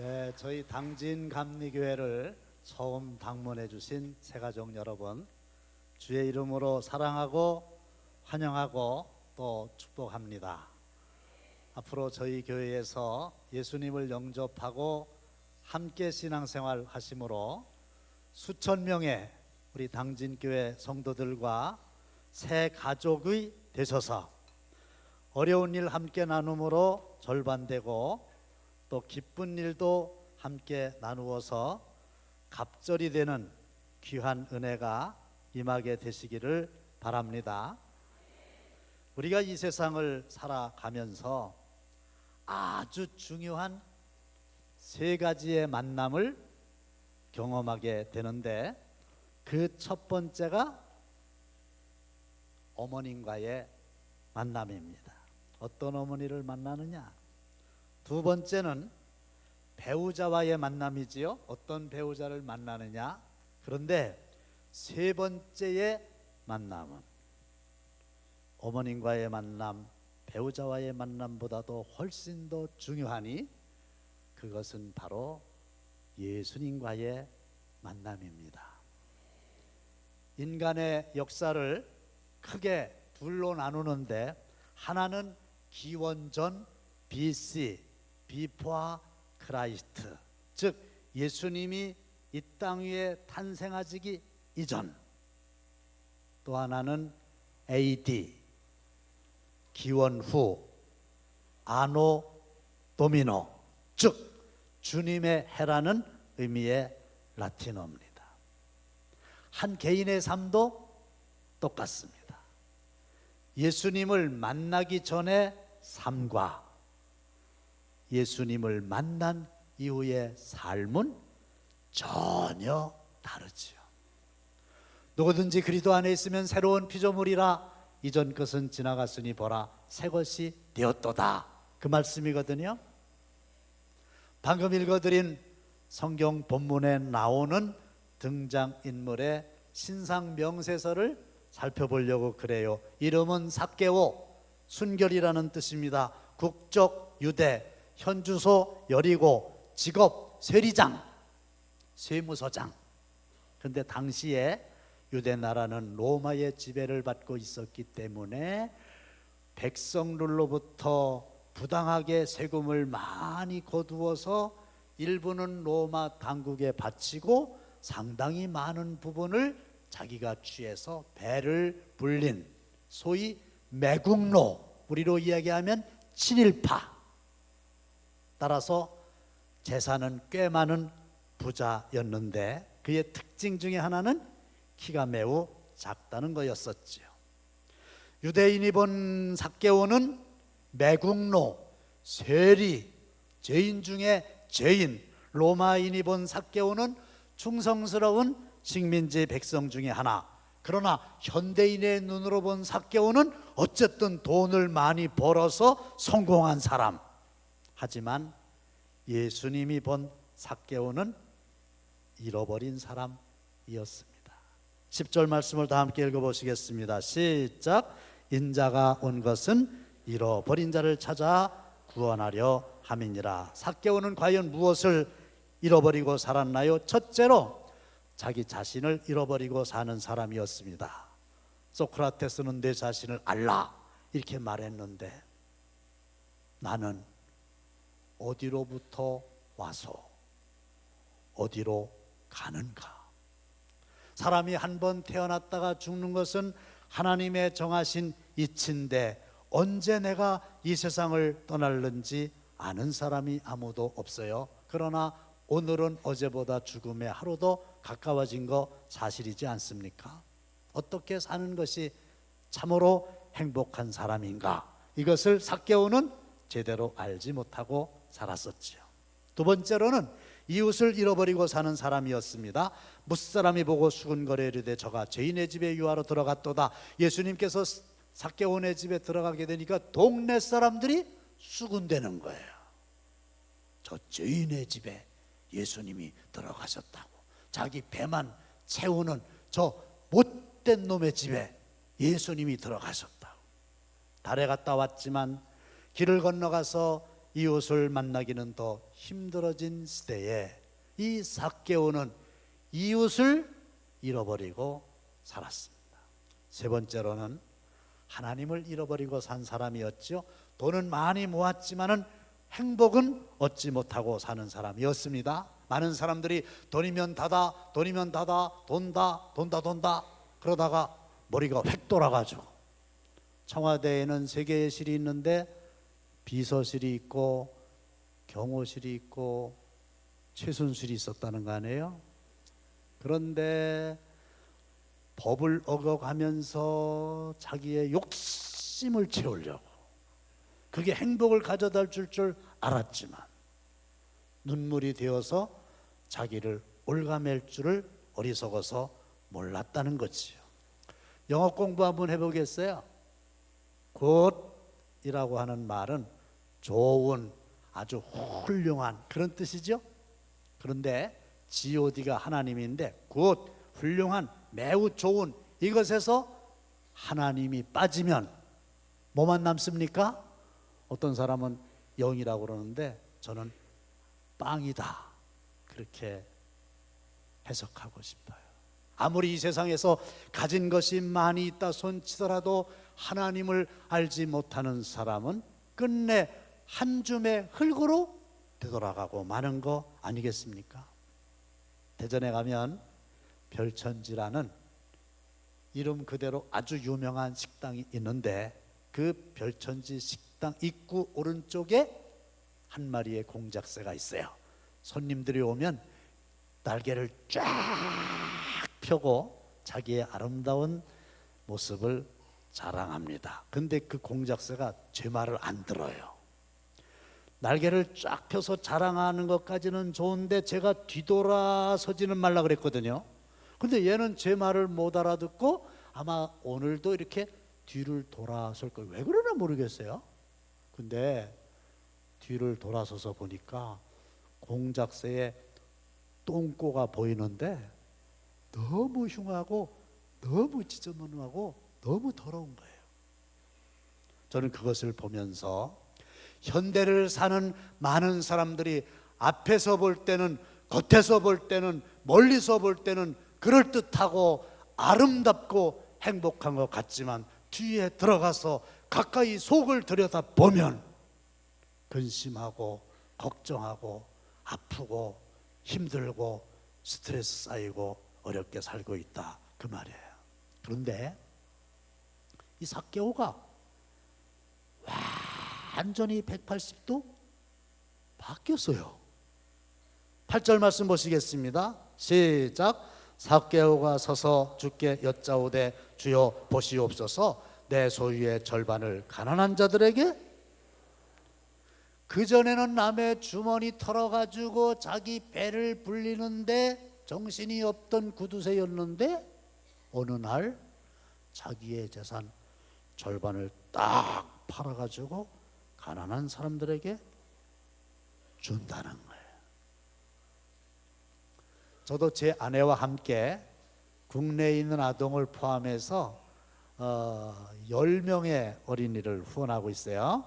네, 저희 당진 감리교회를 처음 방문해 주신 새가족 여러분, 주의 이름으로 사랑하고 환영하고 또 축복합니다. 앞으로 저희 교회에서 예수님을 영접하고 함께 신앙생활 하심으로 수천 명의 우리 당진교회 성도들과 새 가족이 되셔서 어려운 일 함께 나눔으로 절반되고 또 기쁜 일도 함께 나누어서 갑절이 되는 귀한 은혜가 임하게 되시기를 바랍니다. 우리가 이 세상을 살아가면서 아주 중요한 세 가지의 만남을 경험하게 되는데, 그 첫 번째가 어머님과의 만남입니다. 어떤 어머니를 만나느냐? 두 번째는 배우자와의 만남이지요. 어떤 배우자를 만나느냐? 그런데 세 번째의 만남은 어머님과의 만남, 배우자와의 만남보다도 훨씬 더 중요하니 그것은 바로 예수님과의 만남입니다. 인간의 역사를 크게 둘로 나누는데, 하나는 기원전 BC, 비포아 크라이스트, 즉 예수님이 이 땅 위에 탄생하시기 이전. 또 하나는 AD, 기원 후, 아노 도미노, 즉 주님의 해라는 의미의 라틴어입니다. 한 개인의 삶도 똑같습니다. 예수님을 만나기 전의 삶과 예수님을 만난 이후의 삶은 전혀 다르지요. 누구든지 그리스도 안에 있으면 새로운 피조물이라, 이전 것은 지나갔으니 보라 새 것이 되었도다, 그 말씀이거든요. 방금 읽어드린 성경 본문에 나오는 등장인물의 신상 명세서를 살펴보려고 그래요. 이름은 삭개오, 순결이라는 뜻입니다. 국적 유대, 현주소 여리고, 직업 세리장, 세무서장. 그런데 당시에 유대 나라는 로마의 지배를 받고 있었기 때문에 백성들로부터 부당하게 세금을 많이 거두어서 일부는 로마 당국에 바치고 상당히 많은 부분을 자기가 취해서 배를 불린, 소위 매국노, 우리로 이야기하면 친일파. 따라서 재산은 꽤 많은 부자였는데, 그의 특징 중에 하나는 키가 매우 작다는 거였었죠. 유대인이 본 삭개오는 매국노, 세리, 죄인 중에 죄인. 로마인이 본 삭개오는 충성스러운 식민지 백성 중에 하나. 그러나 현대인의 눈으로 본 삭개오는 어쨌든 돈을 많이 벌어서 성공한 사람. 하지만 예수님이 본 삭개오는 잃어버린 사람이었습니다. 10절 말씀을 다 함께 읽어보시겠습니다. 시작. 인자가 온 것은 잃어버린 자를 찾아 구원하려 함이니라. 삭개오는 과연 무엇을 잃어버리고 살았나요? 첫째로 자기 자신을 잃어버리고 사는 사람이었습니다. 소크라테스는 내 자신을 알라 이렇게 말했는데, 나는 어디로부터 와서 어디로 가는가? 사람이 한 번 태어났다가 죽는 것은 하나님의 정하신 이치인데, 언제 내가 이 세상을 떠날는지 아는 사람이 아무도 없어요. 그러나 오늘은 어제보다 죽음에 하루도 가까워진 거 사실이지 않습니까? 어떻게 사는 것이 참으로 행복한 사람인가? 이것을 삭개오는 제대로 알지 못하고 살았었지요. 두 번째로는 이웃을 잃어버리고 사는 사람이었습니다. 무사람이 보고 수군거려 이르되 저가 죄인의 집에 유하러 들어갔도다. 예수님께서 삭개오네 집에 들어가게 되니까 동네 사람들이 수군대는 거예요. 저 죄인의 집에 예수님이 들어가셨다고, 자기 배만 채우는 저 못된 놈의 집에 예수님이 들어가셨다고. 달에 갔다 왔지만 길을 건너가서 이웃을 만나기는 더 힘들어진 시대에 이 삭개오는 이웃을 잃어버리고 살았습니다. 세 번째로는 하나님을 잃어버리고 산 사람이었죠. 돈은 많이 모았지만은 행복은 얻지 못하고 사는 사람이었습니다. 많은 사람들이 돈이면 다다, 돈이면 다다, 돈다 그러다가 머리가 획 돌아가지고 청와대에는 3개의 실이 있는데 비서실이 있고 경호실이 있고 최순실이 있었다는 거 아니에요? 그런데 법을 어겨가면서 자기의 욕심을 채우려고, 그게 행복을 가져다 줄 줄 알았지만 눈물이 되어서 자기를 올가맬 줄을 어리석어서 몰랐다는 거지요. 영어 공부 한번 해보겠어요? 굿이라고 하는 말은 좋은, 아주 훌륭한 그런 뜻이죠. 그런데 god가 하나님인데 굿, 훌륭한, 매우 좋은, 이것에서 하나님이 빠지면 뭐만 남습니까? 어떤 사람은 0이라고 그러는데 저는 빵이다, 그렇게 해석하고 싶어요. 아무리 이 세상에서 가진 것이 많이 있다 손치더라도 하나님을 알지 못하는 사람은 끝내 한 줌의 흙으로 되돌아가고 마는 거 아니겠습니까? 대전에 가면 별천지라는 이름 그대로 아주 유명한 식당이 있는데 그 별천지 식당 입구 오른쪽에 한 마리의 공작새가 있어요. 손님들이 오면 날개를 쫙 펴고 자기의 아름다운 모습을 자랑합니다. 근데 그 공작새가 제 말을 안 들어요. 날개를 쫙 펴서 자랑하는 것까지는 좋은데 제가 뒤돌아서지는 말라 그랬거든요. 근데 얘는 제 말을 못 알아듣고 아마 오늘도 이렇게 뒤를 돌아설 걸, 왜 그러나 모르겠어요. 근데 뒤를 돌아서서 보니까 공작새의 똥꼬가 보이는데 너무 흉하고 너무 지저분하고 너무 더러운 거예요. 저는 그것을 보면서 현대를 사는 많은 사람들이 앞에서 볼 때는, 겉에서 볼 때는, 멀리서 볼 때는 그럴듯하고 아름답고 행복한 것 같지만 뒤에 들어가서 가까이 속을 들여다보면 근심하고 걱정하고 아프고 힘들고 스트레스 쌓이고 어렵게 살고 있다, 그 말이에요. 그런데 이 삭개오가 완전히 180도 바뀌었어요. 8절 말씀 보시겠습니다. 시작. 삭개오가 서서 주께 여짜오되 주여 보시옵소서, 내 소유의 절반을 가난한 자들에게. 그전에는 남의 주머니 털어가지고 자기 배를 불리는데 정신이 없던 구두쇠였는데 어느 날 자기의 재산 절반을 딱 팔아가지고 가난한 사람들에게 준다는 거예요. 저도 제 아내와 함께 국내에 있는 아동을 포함해서 10명의 어린이를 후원하고 있어요.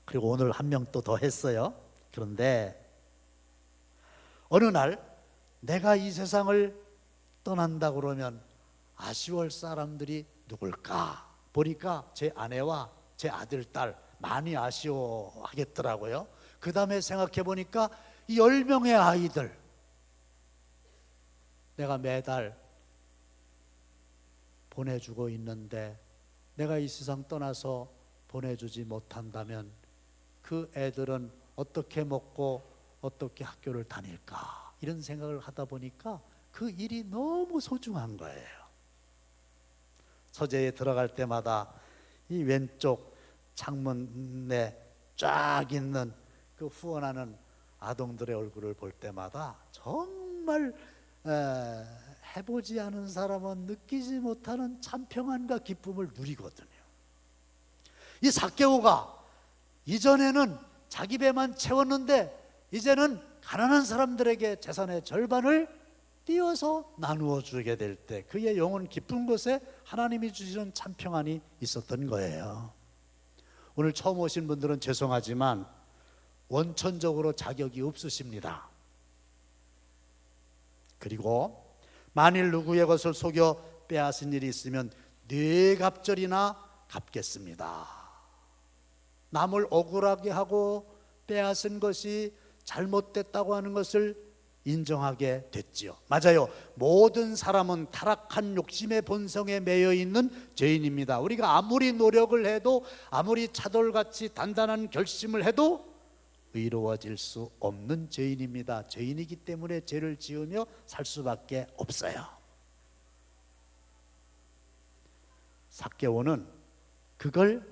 그리고 오늘 한 명 또 더 했어요. 그런데 어느 날 내가 이 세상을 떠난다 그러면 아쉬울 사람들이 누굴까 보니까 제 아내와 제 아들, 딸 많이 아쉬워하겠더라고요. 그 다음에 생각해 보니까 이 10명의 아이들, 내가 매달 보내주고 있는데 내가 이 세상 떠나서 보내주지 못한다면 그 애들은 어떻게 먹고 어떻게 학교를 다닐까, 이런 생각을 하다 보니까 그 일이 너무 소중한 거예요. 서재에 들어갈 때마다 이 왼쪽 창문에 쫙 있는 그 후원하는 아동들의 얼굴을 볼 때마다 정말 해보지 않은 사람은 느끼지 못하는 참 평안과 기쁨을 누리거든요. 이 삭개오가 이전에는 자기 배만 채웠는데 이제는 가난한 사람들에게 재산의 절반을 띄어서 나누어 주게 될 때 그의 영혼 깊은 곳에 하나님이 주시는 참 평안이 있었던 거예요. 오늘 처음 오신 분들은 죄송하지만 원천적으로 자격이 없으십니다. 그리고 만일 누구의 것을 속여 빼앗은 일이 있으면 네 갑절이나 갚겠습니다. 남을 억울하게 하고 빼앗은 것이 잘못됐다고 하는 것을 인정하게 됐지요. 맞아요. 모든 사람은 타락한 욕심의 본성에 매여 있는 죄인입니다. 우리가 아무리 노력을 해도, 아무리 차돌같이 단단한 결심을 해도 의로워질 수 없는 죄인입니다. 죄인이기 때문에 죄를 지으며 살 수밖에 없어요. 삭개오는 그걸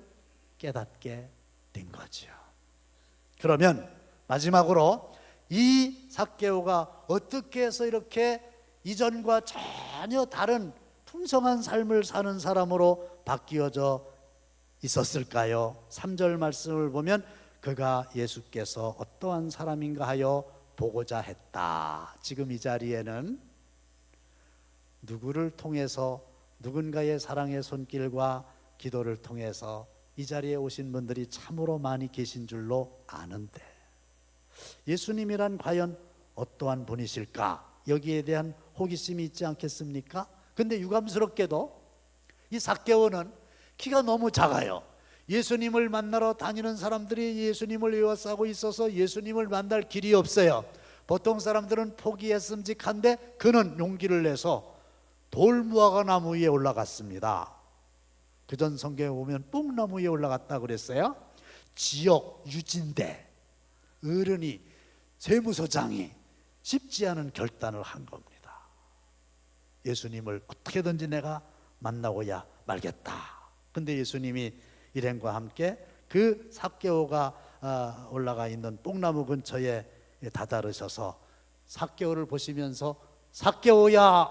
깨닫게 된 거죠. 그러면 마지막으로 이 삭개오가 어떻게 해서 이렇게 이전과 전혀 다른 풍성한 삶을 사는 사람으로 바뀌어져 있었을까요? 3절 말씀을 보면 그가 예수께서 어떠한 사람인가 하여 보고자 했다. 지금 이 자리에는 누구를 통해서, 누군가의 사랑의 손길과 기도를 통해서 이 자리에 오신 분들이 참으로 많이 계신 줄로 아는데, 예수님이란 과연 어떠한 분이실까? 여기에 대한 호기심이 있지 않겠습니까? 근데 유감스럽게도 이 삭개오는 키가 너무 작아요. 예수님을 만나러 다니는 사람들이 예수님을 에워싸고 있어서 예수님을 만날 길이 없어요. 보통 사람들은 포기했음직한데 그는 용기를 내서 돌무화과 나무 위에 올라갔습니다. 그전 성경에 보면 뽕나무 위에 올라갔다 그랬어요. 지역 유진대 어른이, 세무서장이 쉽지 않은 결단을 한 겁니다. 예수님을 어떻게든지 내가 만나고야 말겠다. 근데 예수님이 일행과 함께 그 삭개오가 올라가 있는 뽕나무 근처에 다다르셔서 삭개오를 보시면서 삭개오야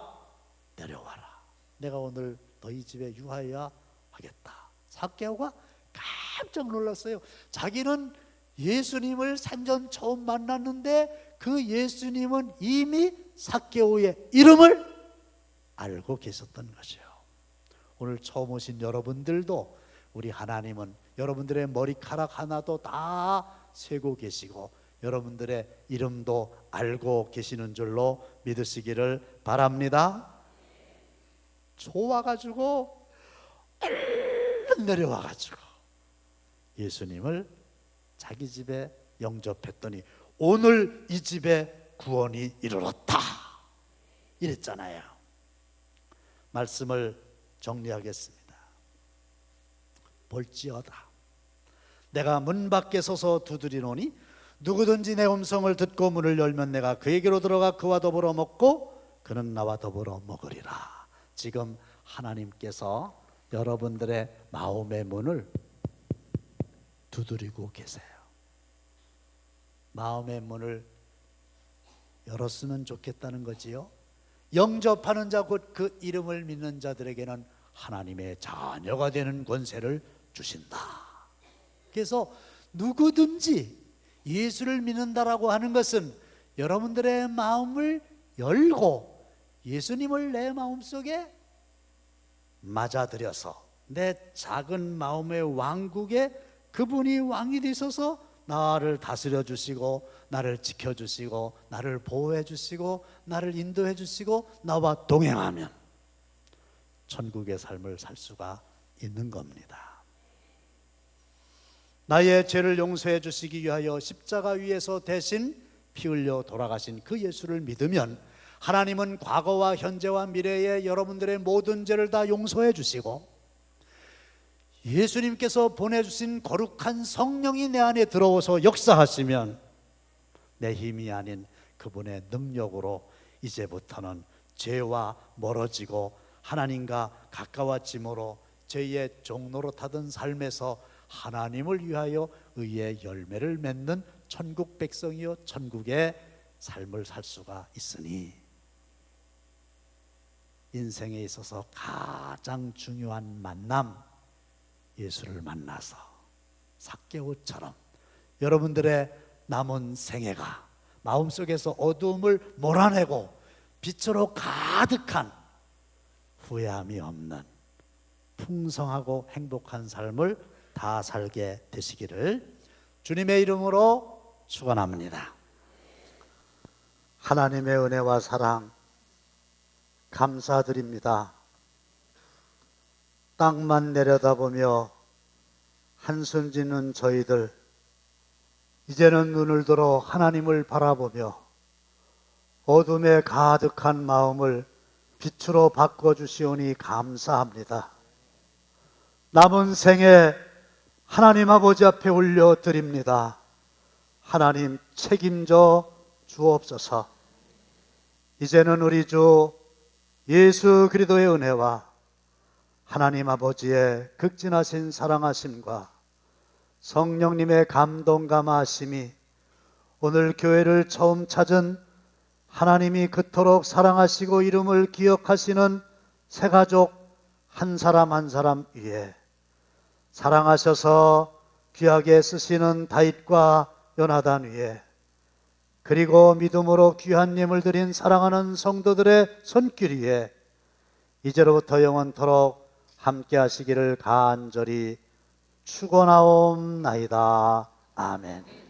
내려와라. 내가 오늘 너희 집에 유하여야 하겠다. 삭개오가 깜짝 놀랐어요. 자기는 예수님을 산전 처음 만났는데 그 예수님은 이미 삭개오의 이름을 알고 계셨던 것이요. 오늘 처음 오신 여러분들도 우리 하나님은 여러분들의 머리카락 하나도 다 세고 계시고 여러분들의 이름도 알고 계시는 줄로 믿으시기를 바랍니다. 좋아가지고 얼른 내려와가지고 예수님을 자기 집에 영접했더니 오늘 이 집에 구원이 이르렀다 이랬잖아요. 말씀을 정리하겠습니다. 볼지어다 내가 문 밖에 서서 두드리노니 누구든지 내 음성을 듣고 문을 열면 내가 그에게로 들어가 그와 더불어 먹고 그는 나와 더불어 먹으리라. 지금 하나님께서 여러분들의 마음의 문을 두드리고 계세요. 마음의 문을 열었으면 좋겠다는 거지요. 영접하는 자 곧 그 이름을 믿는 자들에게는 하나님의 자녀가 되는 권세를 주신다. 그래서 누구든지 예수를 믿는다라고 하는 것은 여러분들의 마음을 열고 예수님을 내 마음속에 맞아들여서 내 작은 마음의 왕국에 그분이 왕이 되셔서 나를 다스려 주시고 나를 지켜 주시고 나를 보호해 주시고 나를 인도해 주시고 나와 동행하면 천국의 삶을 살 수가 있는 겁니다. 나의 죄를 용서해 주시기 위하여 십자가 위에서 대신 피 흘려 돌아가신 그 예수를 믿으면 하나님은 과거와 현재와 미래의 여러분들의 모든 죄를 다 용서해 주시고 예수님께서 보내주신 거룩한 성령이 내 안에 들어오서 역사하시면 내 힘이 아닌 그분의 능력으로 이제부터는 죄와 멀어지고 하나님과 가까워짐으로 죄의 종노릇하던 삶에서 하나님을 위하여 의의 열매를 맺는 천국 백성이요 천국의 삶을 살 수가 있으니 인생에 있어서 가장 중요한 만남, 예수를 만나서 삭개오처럼 여러분들의 남은 생애가 마음속에서 어두움을 몰아내고 빛으로 가득한 후회함이 없는 풍성하고 행복한 삶을 다 살게 되시기를 주님의 이름으로 축원합니다. 하나님의 은혜와 사랑 감사드립니다. 땅만 내려다보며 한숨 짓는 저희들, 이제는 눈을 들어 하나님을 바라보며 어둠에 가득한 마음을 빛으로 바꿔주시오니 감사합니다. 남은 생에 하나님 아버지 앞에 올려드립니다. 하나님 책임져 주옵소서. 이제는 우리 주 예수 그리스도의 은혜와 하나님 아버지의 극진하신 사랑하심과 성령님의 감동 감화하심이 오늘 교회를 처음 찾은 하나님이 그토록 사랑하시고 이름을 기억하시는 새가족 한 사람 한 사람 위에, 사랑하셔서 귀하게 쓰시는 다윗과 요나단 위에, 그리고 믿음으로 귀한 예물 드린 사랑하는 성도들의 손길 위에 이제로부터 영원토록 함께 하시기를 간절히 축원하옵나이다. 아멘.